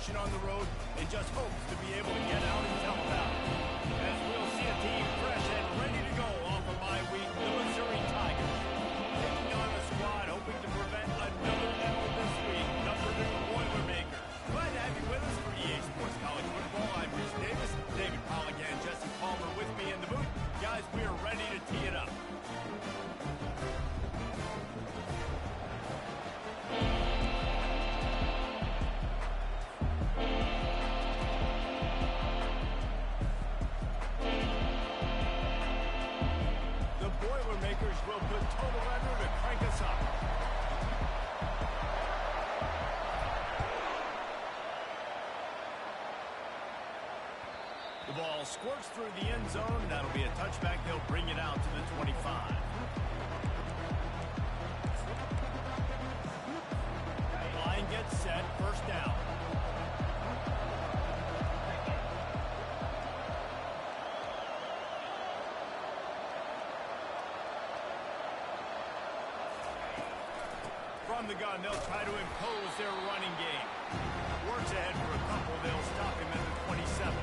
motion on the road and just hopes to be able to get out and tell about it. As we'll see a team fresh and ready to go off of bye week, the Missouri Tigers. Taking on a squad hoping to prevent another L this week, the Purdue Boilermakers. Glad to have you with us for EA Sports College Football. I'm Bruce Davis, David Polligan, Jesse Palmer with me in the booth. Guys, we are ready to tee it up. Boilermakers will put total under to crank us up. The ball squirts through the end zone. That'll be a touchback. They'll bring it out to the 25. Line gets set. First down. From the gun, they'll try to impose their running game. Works ahead for a couple. They'll stop him at the 27.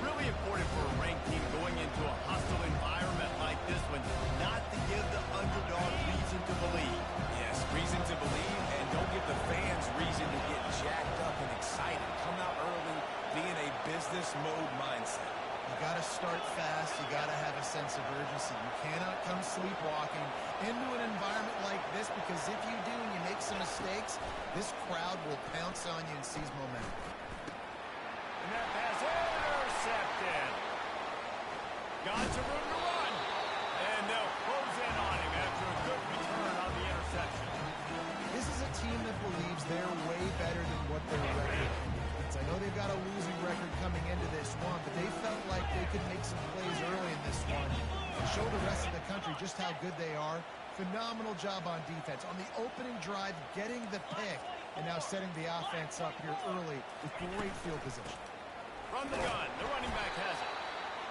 Really important for a ranked team going into a hostile environment like this one, not to give the underdog reason to believe. Yes, reason to believe, and don't give the fans reason to get jacked up and excited. Come out early, be in a business mode mindset. You got to start fast. You got to have a sense of urgency. You cannot come sleepwalking into an environment like this, because if you do and you make some mistakes, this crowd will pounce on you and seize momentum. And that pass intercepted. Got some room to run. And they'll close in on him after a good return on the interception. This is a team that believes they're way better than what their record indicates. I know they've got a losing record coming into this one, but they felt like they could make some plays early in this one and show the rest of the country just how good they are. Phenomenal job on defense. On the opening drive, getting the pick, and now setting the offense up here early with great field position. From the gun, the running back has it.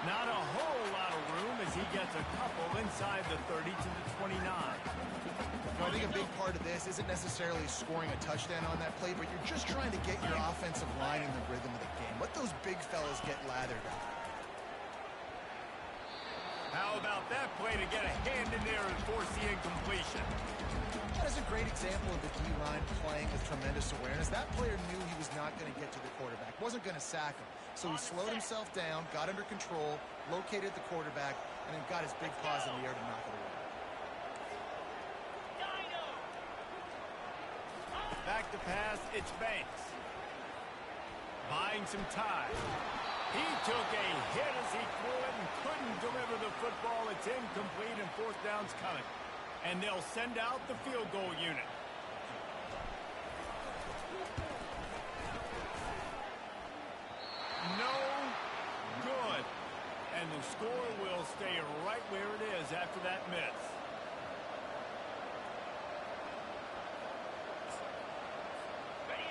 Not a whole lot of room as he gets a couple inside the 30 to the 29. I think a big part of this isn't necessarily scoring a touchdown on that play, but you're just trying to get your offensive line in the rhythm of the game. Let those big fellas get lathered up. How about that play to get a hand in there and force the incompletion? That is a great example of the D-line playing with tremendous awareness. That player knew he was not going to get to the quarterback, wasn't going to sack him. So he slowed himself down, got under control, located the quarterback, and then got his big paws in the air to knock it away. Back to pass, it's Banks. Buying some time. He took a hit as he threw it and couldn't deliver the football. It's incomplete and fourth down's coming. And they'll send out the field goal unit. No good. And the score will stay right where it is after that miss.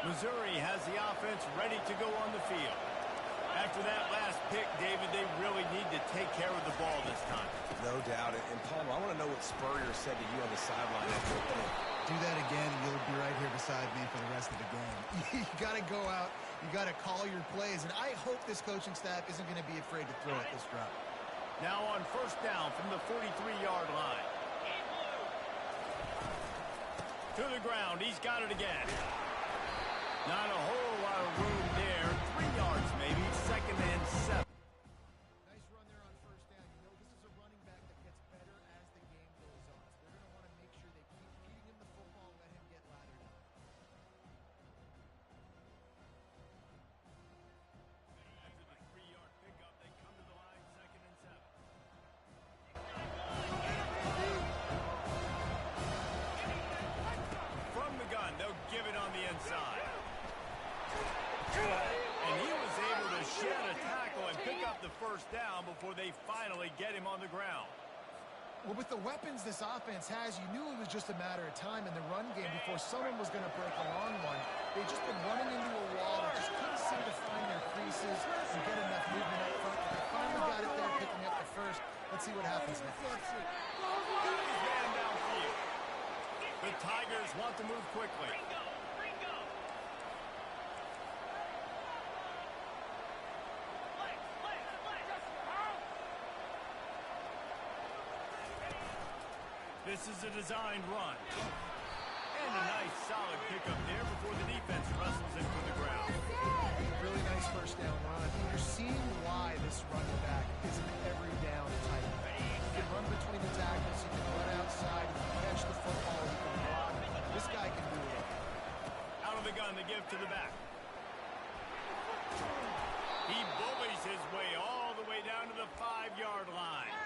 Missouri has the offense ready to go on the field. After that last pick, David, they really need to take care of the ball this time. No doubt. And Palmer, I want to know what Spurrier said to you on the sideline after the play. Do that again, and you'll be right here beside me for the rest of the game. You got to go out. You got to call your plays. And I hope this coaching staff isn't going to be afraid to throw at this drop. Now on first down from the 43-yard line. To the ground. He's got it again. Not a whole lot of room there. 3 yards maybe. Second and 7. Nice run there on first down. You know this is a running back that gets better as the game goes on. So they're going to want to make sure they keep feeding him the football and let him get lathered up. After the 3-yard pickup, they come to the line, second and 7. From the gun, they'll give it on the inside. And he was able to shed a tackle and pick up the first down before they finally get him on the ground. Well, with the weapons this offense has, you knew it was just a matter of time in the run game before someone was going to break a long one. They've just been running into a wall. They just couldn't seem to find their creases and get enough movement up front. But they finally got it there, picking up the first. Let's see what happens next. Got his man downfield. The Tigers want to move quickly. This is a designed run. And a nice solid pickup there before the defense wrestles him from the ground. Really nice first down run. You're seeing why this running back is an every down type. He can run between the tackles, he can run outside, he can catch the football, he can block. This guy can do it all. Out of the gun, the give to the back. He bullies his way all the way down to the 5-yard line.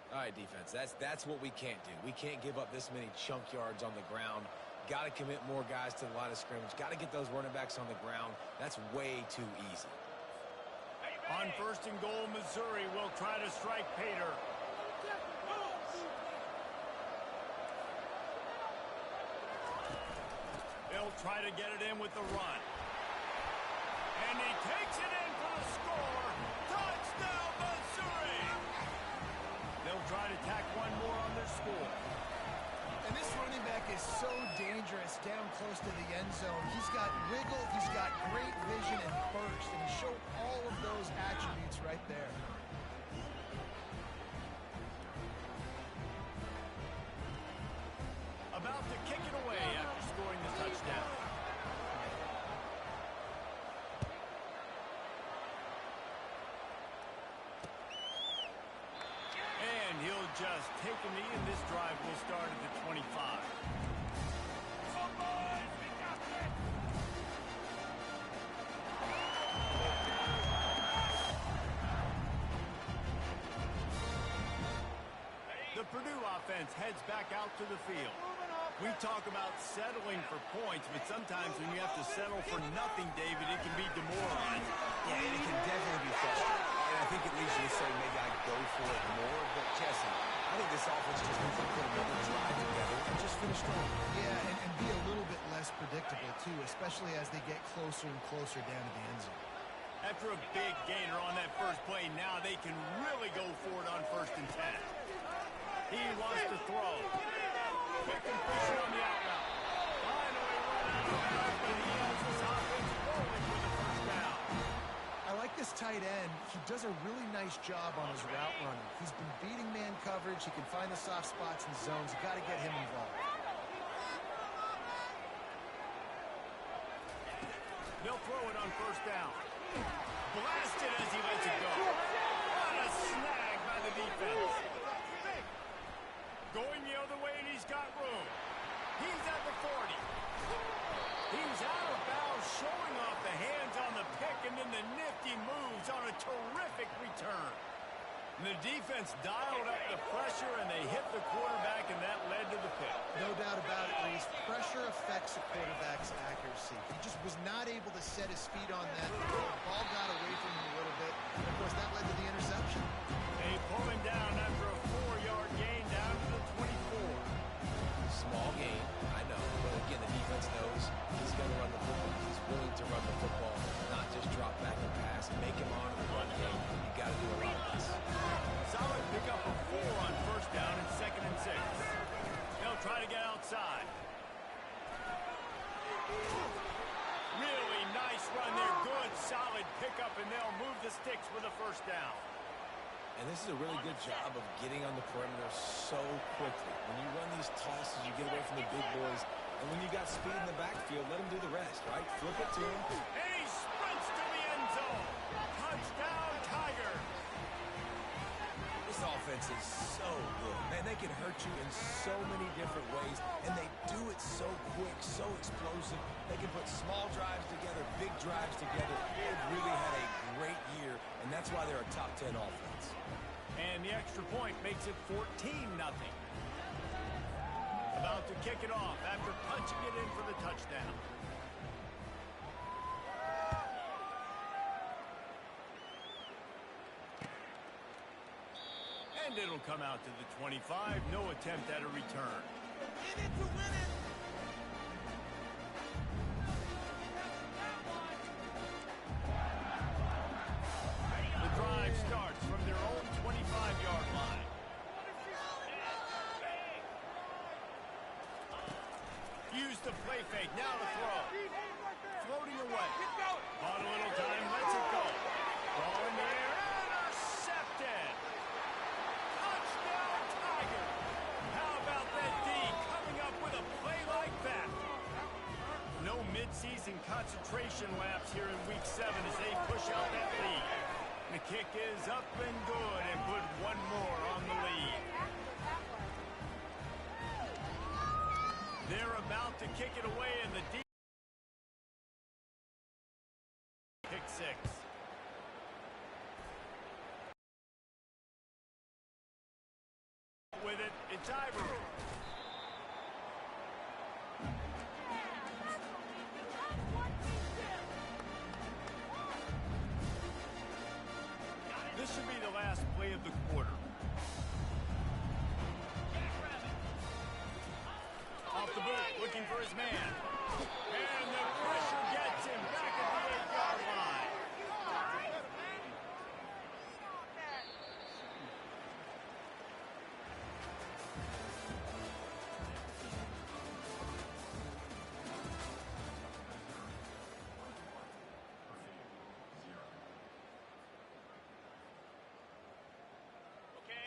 All right, defense, that's what we can't do. We can't give up this many chunk yards on the ground. Got to commit more guys to the line of scrimmage. Got to get those running backs on the ground. That's way too easy. On 1st and goal, Missouri will try to strike Pater. They'll try to get it in with the run. And he takes it in for the score. Touchdown, Missouri! They'll try to tack one more on their score. And this running back is so dangerous down close to the end zone. He's got wiggle, he's got great vision and burst, and he showed all of those attributes right there. About to kick it away after scoring the touchdown. And he'll just take a knee, and this drive will start at the 25. The Purdue offense heads back out to the field. We talk about settling for points, but sometimes when you have to settle for nothing, David, it can be demoralizing. Yeah, it can definitely be frustrating. And I think it leads you to say maybe I go for it more. But, Jesse, I think this offense just needs to put another drive together and just finish strong. Yeah, and be a little bit less predictable, too, especially as they get closer and closer down to the end zone. After a big gainer on that first play, now they can really go for it on 1st and 10. He wants to throw. Quick and push on the out route. Finally run out of bounds, but he has this offense rolling with the first down. I like this tight end. He does a really nice job on his route running. He's been beating man coverage. He can find the soft spots and zones. You got to get him involved. They'll throw it on 1st down. Blasted as he lets it go. What a snag by the defense. Going the other way, and he's got room. He's at the 40. He's out of bounds, showing off the hands on the pick, and then the nifty moves on a terrific return. And the defense dialed up the pressure, and they hit the quarterback, and that led to the pick. No doubt about it, Reese. Pressure affects a quarterback's accuracy. He just was not able to set his feet on that. The ball got away from him a little bit. And of course, that led to the interception. They pull him down after a 4-yard gain down to the 24. Small gain, I know. But, again, the defense knows he's going to run the football. He's willing to run the football, not just drop back and pass and make him on the run game. You got to do a lot of this. Solid pickup of 4 on 1st down and 2nd and 6. They'll try to get outside. Really nice run there. Good, solid pickup, and they'll move the sticks for the 1st down. And this is a really good job of getting on the perimeter so quickly. When you run these tosses, you get away from the big boys. And when you got speed in the backfield, let them do the rest, right? Flip it to him. And he sprints to the end zone. Touchdown, Tiger. This offense is so good. Man, they can hurt you in so many different ways. And they do it so quick, so explosive. They can put small drives together, big drives together. They've really had a great year, and that's why they're a top 10 offense. And the extra point makes it 14-0. About to kick it off after punching it in for the touchdown. And it'll come out to the 25. No attempt at a return. In it to win it. The drive starts from their own 25-yard line. Use the play fake. Now to throw. Floating away. On a little time. Lets it go. Ball in the air. Intercepted. Touchdown, Tiger. How about that mid-season concentration laps here in Week 7 as they push out that lead. The kick is up and good and put one more on the lead. They're about to kick it away in the deep. Pick 6. With it, it's Ivory. This should be the last play of the quarter. Off the boot, looking for his man. And the pressure gets him back at the 8-yard line.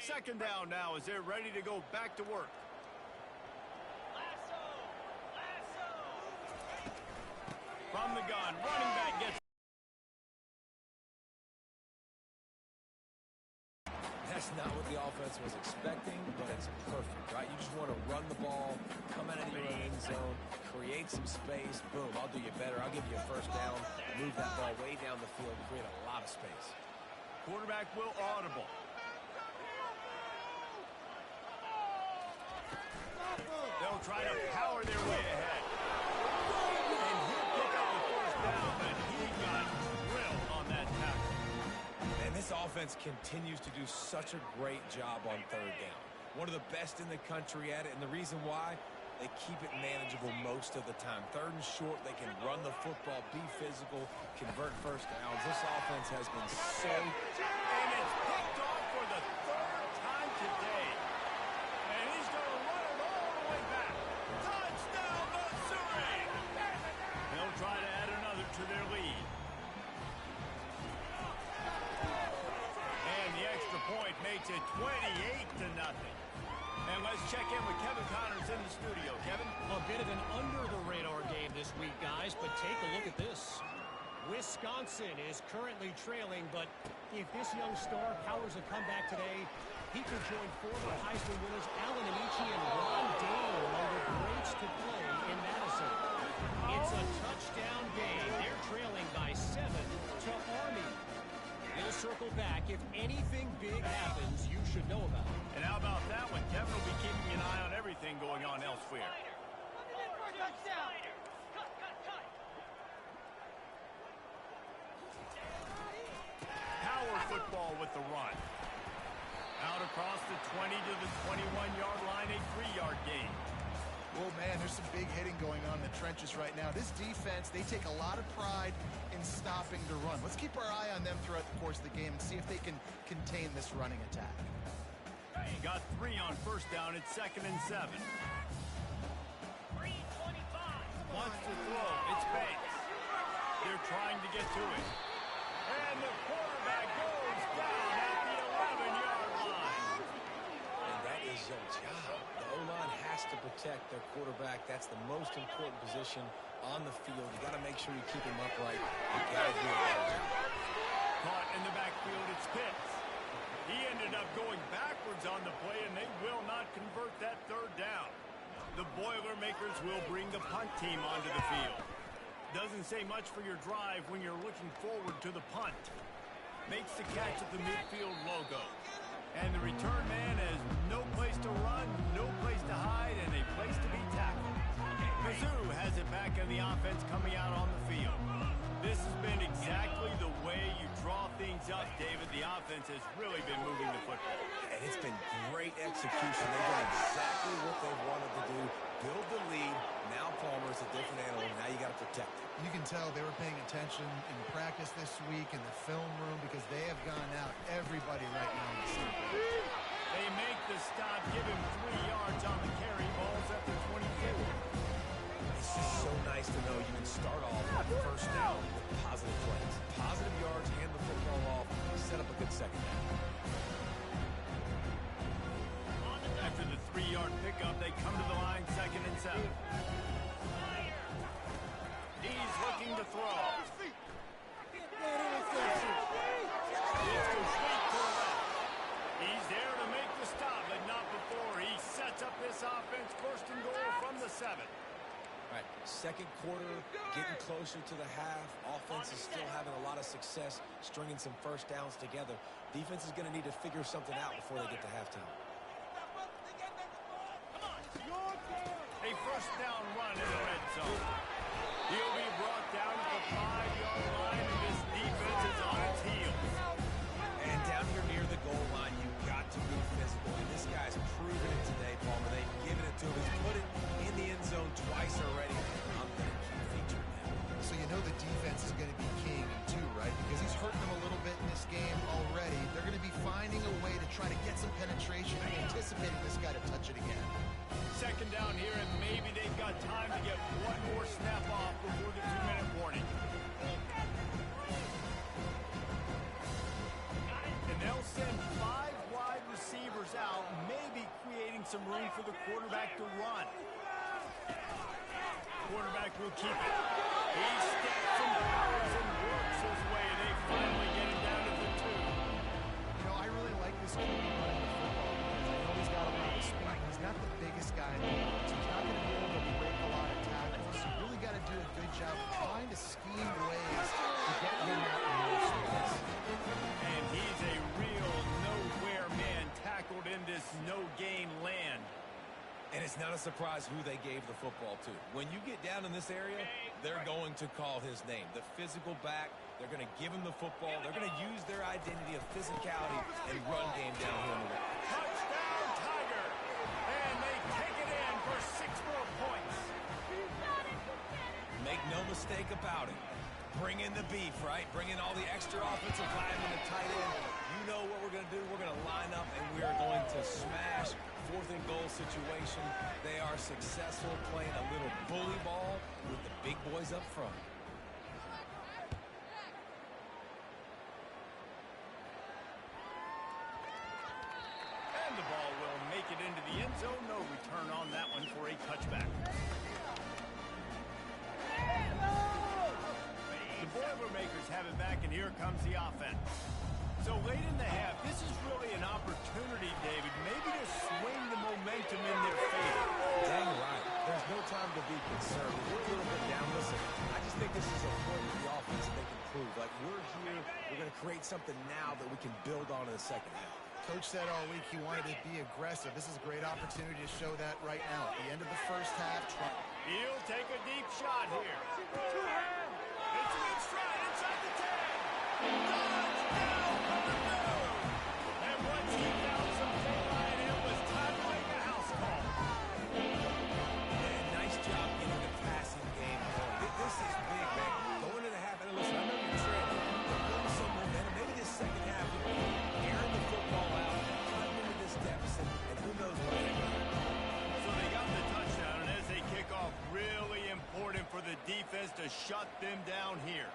Second down now as they're ready to go back to work. From the gun, running back gets. That's not what the offense was expecting, but it's perfect, right? You just want to run the ball, come out of your own end zone, create some space. Boom, I'll do you better. I'll give you a first down, move that ball way down the field, create a lot of space. Quarterback will audible. They'll try to power their way ahead. And he'll pick up the first down, but he got drilled on that tackle. And this offense continues to do such a great job on third down. One of the best in the country at it, and the reason why, they keep it manageable most of the time. Third and short, they can run the football, be physical, convert first downs. This offense has been so... And it's picked off for the third time today. And he's going to run it all the way back. Touchdown, Missouri! They'll try to add another to their lead. And the extra point makes it 28-0. And let's check in with Kevin Connors in the studio. Kevin? A bit of an under-the-radar game this week, guys, but take a look at this. Wisconsin is currently trailing, but if this young star powers a comeback today, he could join former Heisman winners Allen Amici and Ron Dale among the greats to play in Madison. It's a touchdown game. They're trailing by 7 to Army. We'll circle back. If anything big happens, you should know about it. And how about that one? Kevin will be keeping an eye on everything going on elsewhere. Power football with the run. Out across the 20 to the 21-yard line, a 3-yard gain. Well, man, there's some big hitting going on in the trenches right now. This defense, they take a lot of pride in stopping the run. Let's keep our eye on them throughout the course of the game and see if they can contain this running attack. Got 3 on first down. It's 2nd and 7. Wants to throw. It's Banks. They're trying to get to it. And the quarterback goes down at the 11-yard line. And that is their job. The O-line has to protect their quarterback. That's the most important position on the field. You got to make sure you keep him upright. You got to do it. Caught in the backfield, it's Pitts. He ended up going backwards on the play, and they will not convert that third down. The Boilermakers will bring the punt team onto the field. Doesn't say much for your drive when you're looking forward to the punt. Makes the catch at the midfield logo. And the return man has no place to run, no place to hide, and a place to be tackled. Mizzou has it back in the offense coming out on the field. This has been exactly the way you draw things up, David. The offense has really been moving the football. And it's been great execution. They've done exactly what they wanted to do. Build the lead. Now Palmer's a different animal. Now you got to protect it. You can tell they were paying attention in practice this week in the film room because they have gone out everybody right now in the same page. They make the stop, give him 3 yards on the carry. Ball's at the 24. It's just so nice to know you can start off with first down with positive plays. Positive yards, hand the football off, set up a good second down. After the 3-yard pickup, they come to the line, 2nd and 7. to throw. It's complete to the left. He's there to make the stop, but not before he sets up this offense first and goal from the 7. All right, second quarter, getting closer to the half. Offense is still having a lot of success stringing some first downs together. Defense is going to need to figure something out before they get to halftime. A first down run in the red zone. He'll be brought down at the 5-yard line, and this defense is on its heels. And down here near the goal line, you've got to be physical. And this guy's proven it today, Palmer. They've given it to him. He's put it in the end zone twice already. I'm going to keep featuring that. So you know the defense is going to be king too, right? Because he's hurting them a little bit in this game already. They're going to be finding a way to try to get some penetration and anticipating this guy to touch it again. Second down here, and maybe they've got time to get one more snap off before the 2-minute warning. And they'll send 5 wide receivers out, maybe creating some room for the quarterback to run. Quarterback will keep it. He steps and powers and works his way. They finally get him down to the 2. You know, I really like this QB running the football because I know he's got a lot of speed. He's not the biggest guy in the world, so he's not going to be able to break a lot of tackles. So you really got to do a good job trying to scheme ways to get him out in more space. And he's a real nowhere man tackled in this no-gain land. And it's not a surprise who they gave the football to. When you get down in this area, they're going to call his name. The physical back, they're going to give him the football. They're going to use their identity of physicality and run game down here on the way. Touchdown, Tiger! And they take it in for 6 more points. Make no mistake about it. Bring in the beef, right? Bring in all the extra offensive linemen and tight end. You know what we're going to do. We're going to line up, and we are going to smash 4th and goal situation. They are successful playing a little bully ball with the big boys up front. And the ball will make it into the end zone. No return on that one for a touchback. The Boilermakers have it back, and here comes the offense. So late in the half, this is really an opportunity, David, maybe to swing the momentum in their favor. Dang right. There's no time to be concerned. We're a little bit down. Listen, I just think this is a point of the offense that they can prove. Like, we're here, we're going to create something now that we can build on in the second half. Coach said all week he wanted to be aggressive. This is a great opportunity to show that right now. At the end of the first half, He'll take a deep shot here. It's a good stride inside the 10. Dodge down from the move. And once he found some daylight, it was time to make a house call. And nice job getting the passing game going. This is big, man. Going into the half, and listen, I know you're trailing, but building some momentum. Maybe this second half, airing the football out, cutting into this deficit, and who knows what they got. So they got the touchdown, and as they kick off, really important for the defense to shut them down here.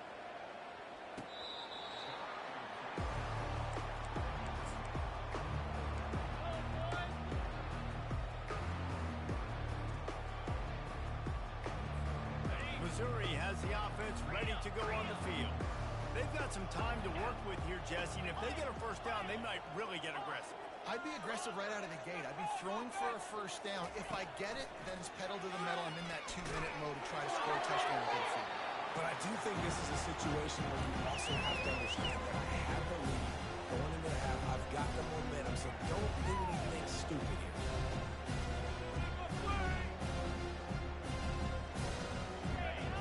Missouri has the offense ready to go on the field. They've got some time to work with here, Jesse, and if they get a first down, they might really get aggressive. I'd be aggressive right out of the gate. I'd be throwing for a first down. If I get it, then it's pedal to the metal. I'm in that 2-minute mode to try to score a touchdown with good food. But I do think this is a situation where you also have to understand that I have the lead going into the half. I've got the momentum, so don't do anything stupid here.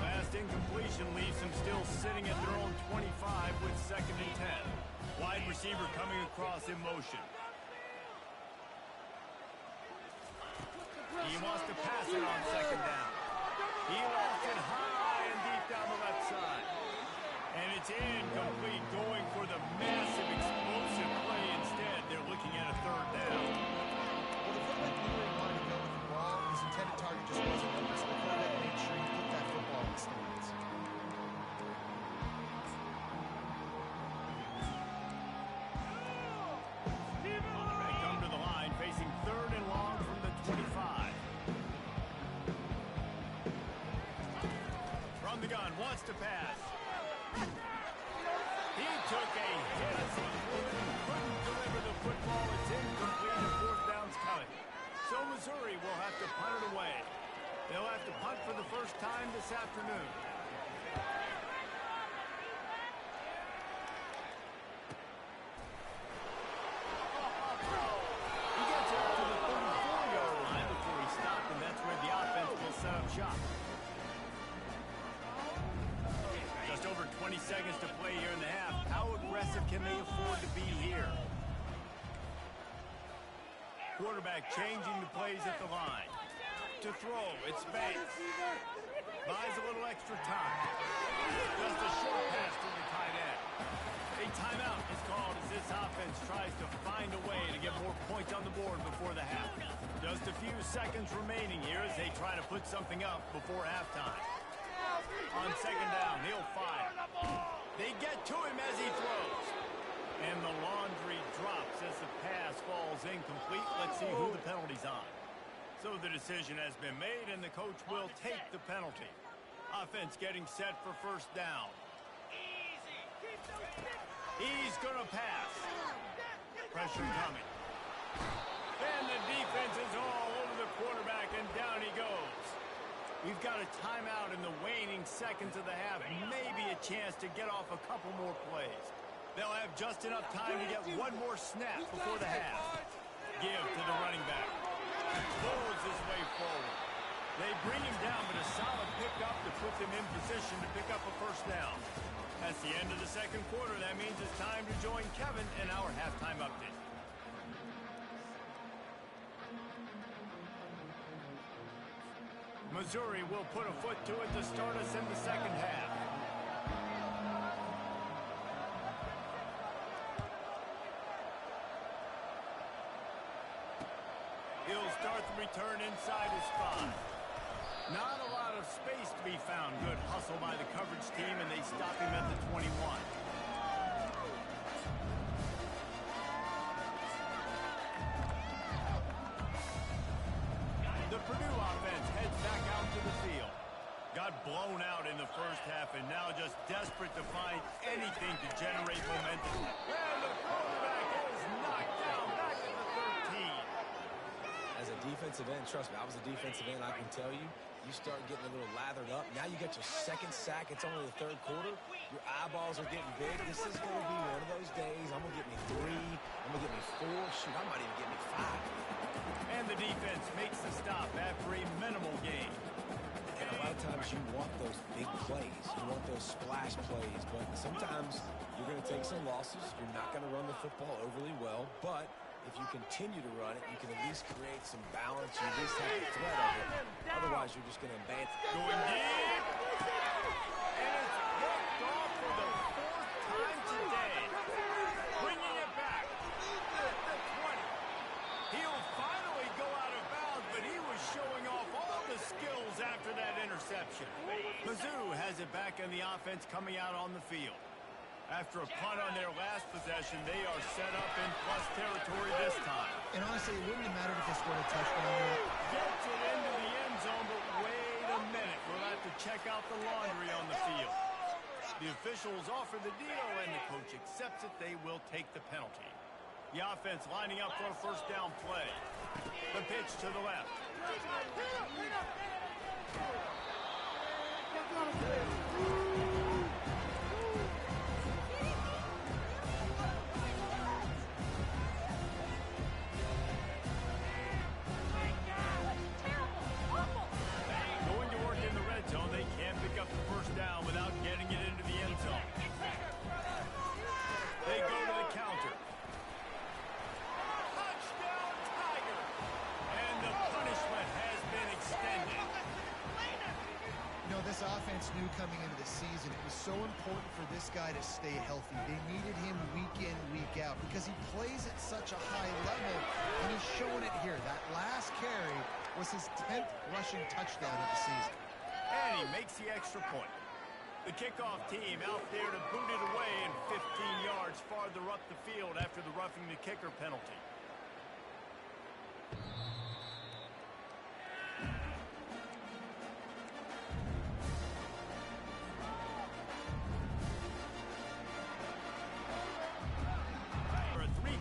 Last incompletion leaves them still sitting at their own 25 with 2nd and 10. Wide receiver coming across in motion. He wants to pass it on 2nd down. He left it high and deep down the left side. And it's incomplete, going for the massive explosive play instead. They're looking at a 3rd down. Well, the quarterback knew where he wanted to go with the ball. His intended target just wasn't open, so the quarterback made sure he put that football in the stands. They come to the line, facing 3rd and long from the 25. From the gun, wants to pass. He took a hit as he couldn't deliver the football. It's incomplete and fourth down's coming. So Missouri will have to punt it away. They'll have to punt for the first time this afternoon. He gets up to the 34-yard line before he stopped, and that's where the offense will set up shop. Just over 20 seconds to play here in the half. How aggressive can they afford to be here? Quarterback changing the plays at the line. To throw, it's Banks. Buys a little extra time. Just a short pass to the tight end. A timeout is called as this offense tries to find a way to get more points on the board before the half. Just a few seconds remaining here as they try to put something up before halftime. On second down, he'll fire. They get to him as he throws. And the laundry drops as the pass falls incomplete. Let's see who the penalty's on. So the decision has been made, and the coach will take the penalty. Offense getting set for first down. He's going to pass. Pressure coming. And the defense is all over the quarterback, and down he goes. We've got a timeout in the waning seconds of the half. Maybe a chance to get off a couple more plays. They'll have just enough time to get one more snap before the half. Give to the running back. Pulls his way forward. They bring him down, but a solid pickup to put them in position to pick up a first down. That's the end of the second quarter. That means it's time to join Kevin in our halftime update. Missouri will put a foot to it to start us in the second half. He'll start the return inside his 5. Not a lot of space to be found. Good hustle by the coverage team, and they stop him at the 21. The Purdue offense heads back out to the field. Got blown out in the first half, and now just desperate to find anything to generate momentum. And the quarterback is knocked down back at the 13. As a defensive end, trust me, I was a defensive end, I can tell you, you start getting a little lathered up. Now you got your second sack. It's only the third quarter. Your eyeballs are getting big. This is going to be one of those days. I'm going to get me 3. I'm going to get me 4. Shoot, I might even get me 5. And the defense makes the stop after a minimal gain. And a lot of times you want those big plays. You want those splash plays. But sometimes you're going to take some losses. You're not going to run the football overly well. But if you continue to run it, you can at least create some balance. You at least have the threat of it. Otherwise, you're just going to abandon. Going deep. And it's worked off for the 4th time today. Bringing it back. The 20. He'll finally go out of bounds, but he was showing off all the skills after that interception. Mizzou has it back in the offense coming out on the field. After a punt on their last possession, they are set up in plus territory this time. And honestly, it wouldn't have mattered if they scored a touchdown. Gets it into the end zone, but wait a minute. We'll have to check out the laundry on the field. The officials offer the deal, and the coach accepts it. They will take the penalty. The offense lining up for a first down play. The pitch to the left. Going to work in the red zone. They can't pick up the first down without getting it into the end zone. They go to the counter. Touchdown, Tiger! And the punishment has been extended. You know, this offense knew coming into the season it was so important for this guy to stay healthy. They needed him week in, week out because he plays at such a high level, and he's showing it here. That last carry was his 10th rushing touchdown of the season. And he makes the extra point. The kickoff team out there to boot it away and 15 yards farther up the field after the roughing the kicker penalty.